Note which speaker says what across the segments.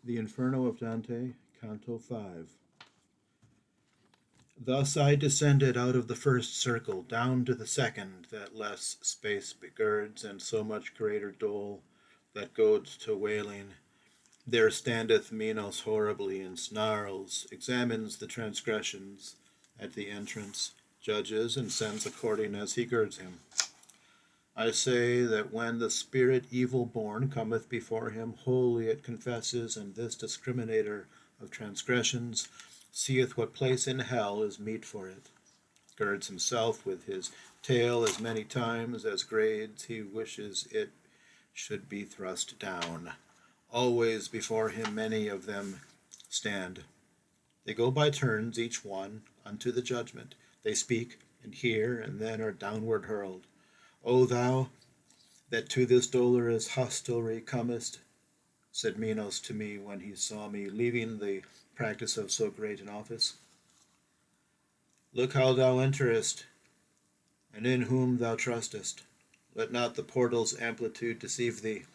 Speaker 1: The Inferno of Dante, Canto 5. Thus I descended out of the first circle down to the second, that less space begirds, and so much greater dole that goads to wailing. There standeth Minos horribly, and snarls, examines the transgressions at the entrance, judges, and sends according as he girds him. I say that when the spirit evil born cometh before him, wholly it confesses, and this discriminator of transgressions seeth what place in hell is meet for it, girds himself with his tail as many times as grades he wishes it should be thrust down. Always before him many of them stand. They go by turns, each one, unto the judgment. They speak, and hear, and then are downward hurled. O thou, that to this dolorous hostelry comest, said Minos to me when he saw me leaving the practice of so great an office. Look how thou enterest, and in whom thou trustest. Let not the portal's amplitude deceive thee.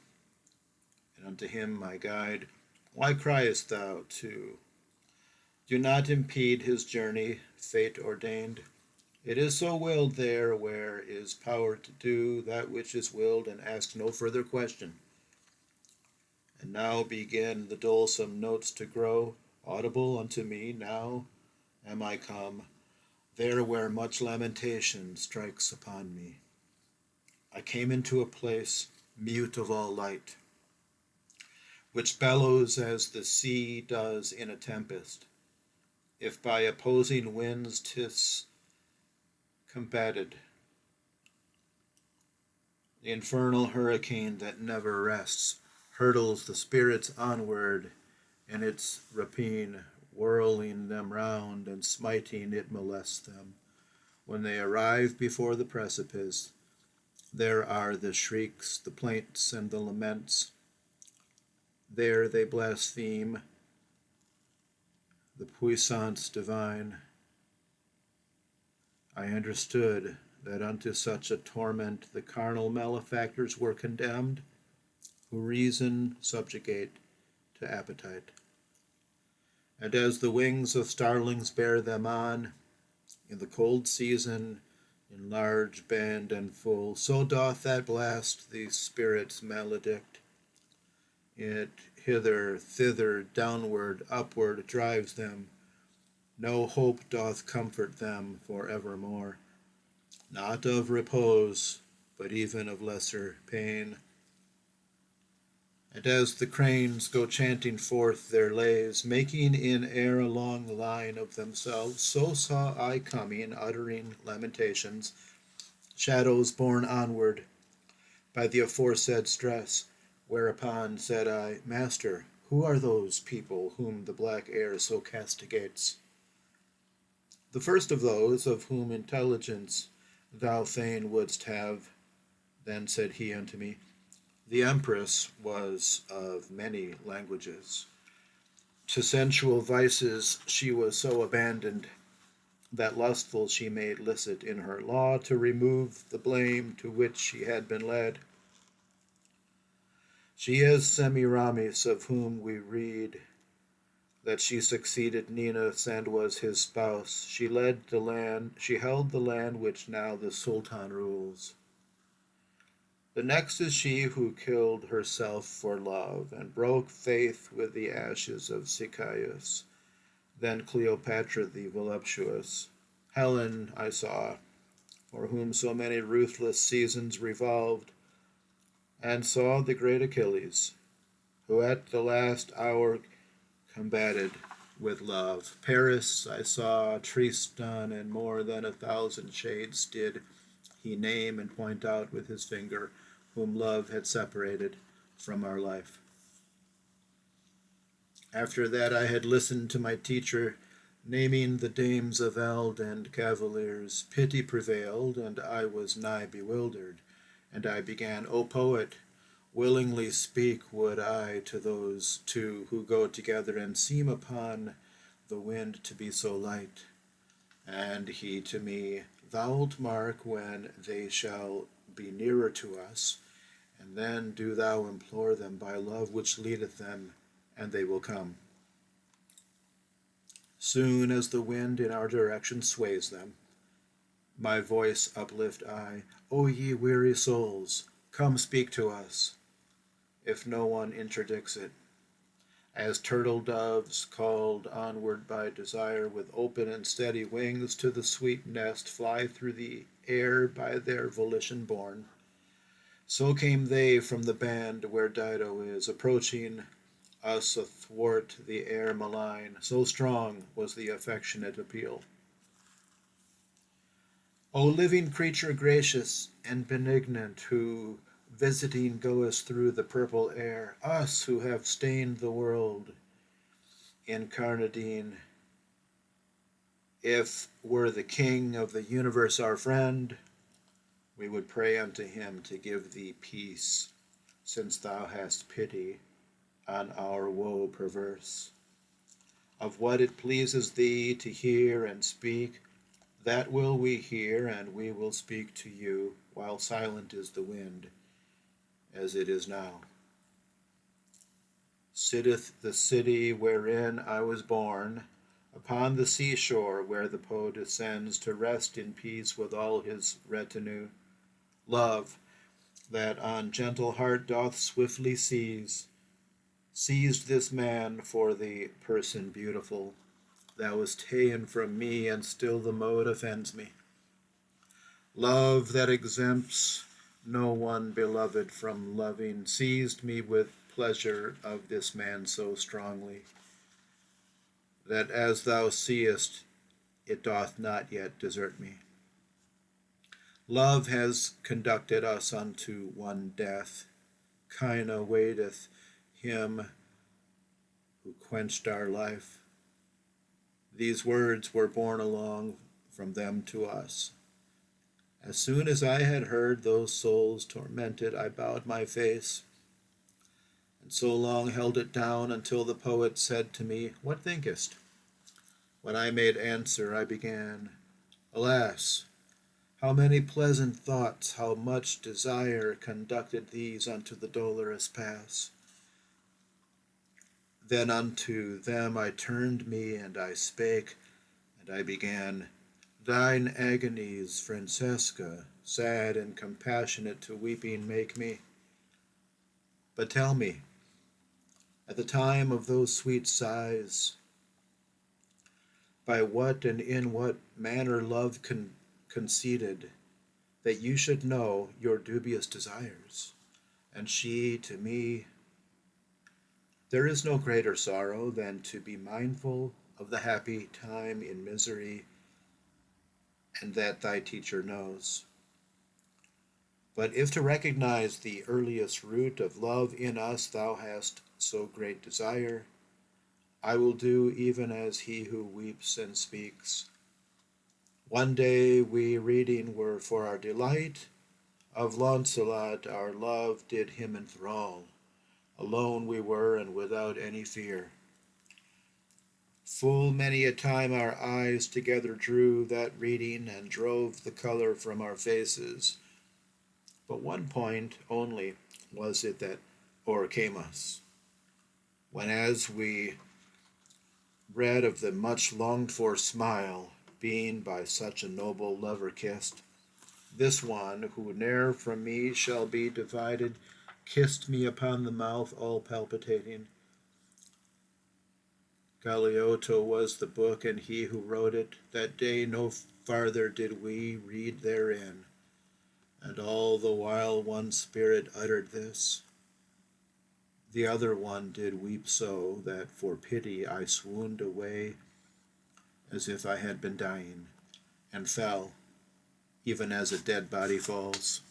Speaker 1: And unto him, my guide, why criest thou too? Do not impede his journey, fate ordained. It is so willed there where is power to do that which is willed, and ask no further question. And now begin the dolesome notes to grow, audible unto me. Now am I come, there where much lamentation strikes upon me. I came into a place mute of all light, which bellows as the sea does in a tempest, if by opposing winds 'tis combated. The infernal hurricane that never rests hurtles the spirits onward in its rapine, whirling them round and smiting it molests them. When they arrive before the precipice, there are the shrieks, the plaints, and the laments. There they blaspheme the puissance divine. I understood that unto such a torment the carnal malefactors were condemned, who reason subjugate to appetite. And as the wings of starlings bear them on, in the cold season, in large band and full, so doth that blast the spirits maledict. It hither, thither, downward, upward drives them. No hope doth comfort them for evermore, not of repose, but even of lesser pain. And as the cranes go chanting forth their lays, making in air a long line of themselves, so saw I coming, uttering lamentations, shadows borne onward by the aforesaid stress. Whereupon said I, Master, who are those people whom the black air so castigates? The first of those of whom intelligence thou fain wouldst have. Then said he unto me, the Empress was of many languages. To sensual vices she was so abandoned, that lustful she made licit in her law to remove the blame to which she had been led. She is Semiramis, of whom we read that she succeeded Ninus and was his spouse. She held the land which now the Sultan rules. The next is she who killed herself for love, and broke faith with the ashes of Sychaeus. Then Cleopatra the voluptuous. Helen I saw, for whom so many ruthless seasons revolved, and saw the great Achilles, who at the last hour combated with love. Paris I saw, Tristan, and more than 1,000 shades did he name and point out with his finger, whom love had separated from our life. After that I had listened to my teacher naming the dames of eld and cavaliers. Pity prevailed, and I was nigh bewildered. And I began, O poet, willingly speak would I to those two who go together and seem upon the wind to be so light. And he to me, thou'lt mark when they shall be nearer to us, and then do thou implore them by love which leadeth them, and they will come. Soon as the wind in our direction sways them, my voice uplift I, O ye weary souls, come speak to us, if no one interdicts it. As turtle doves, called onward by desire, with open and steady wings to the sweet nest, fly through the air by their volition borne, so came they from the band where Dido is, approaching us athwart the air malign, so strong was the affectionate appeal. O living creature gracious and benignant, who visiting goest through the purple air, us who have stained the world incarnadine, if were the King of the universe our friend, we would pray unto him to give thee peace, since thou hast pity on our woe perverse. Of what it pleases thee to hear and speak, that will we hear, and we will speak to you, while silent is the wind, as it is now. Sitteth the city wherein I was born, upon the seashore where the Po descends to rest in peace with all his retinue. Love, that on gentle heart doth swiftly seize, seized this man for the person beautiful. Thou wast ta'en from me, and still the mode offends me. Love that exempts no one beloved from loving, seized me with pleasure of this man so strongly, that as thou seest, it doth not yet desert me. Love has conducted us unto one death. Kina waiteth him who quenched our life. These words were borne along from them to us. As soon as I had heard those souls tormented, I bowed my face, and so long held it down until the poet said to me, What thinkest? When I made answer, I began, Alas, how many pleasant thoughts, how much desire conducted these unto the dolorous pass. Then unto them I turned me, and I spake, and I began, Thine agonies, Francesca, sad and compassionate to weeping make me. But tell me, at the time of those sweet sighs, by what and in what manner love conceded, that you should know your dubious desires, and she to me, there is no greater sorrow than to be mindful of the happy time in misery, and that thy teacher knows. But if to recognize the earliest root of love in us thou hast so great desire, I will do even as he who weeps and speaks. One day we reading were for our delight, of Launcelot our love did him enthrall. Alone we were, and without any fear. Full many a time our eyes together drew that reading, and drove the color from our faces. But one point only was it that o'ercame us, when as we read of the much longed for smile, being by such a noble lover kissed, this one, who ne'er from me shall be divided, kissed me upon the mouth all palpitating. Galeotto was the book, and he who wrote it. That day no farther did we read therein, and all the while one spirit uttered this. The other one did weep so, that for pity I swooned away, as if I had been dying, and fell, even as a dead body falls.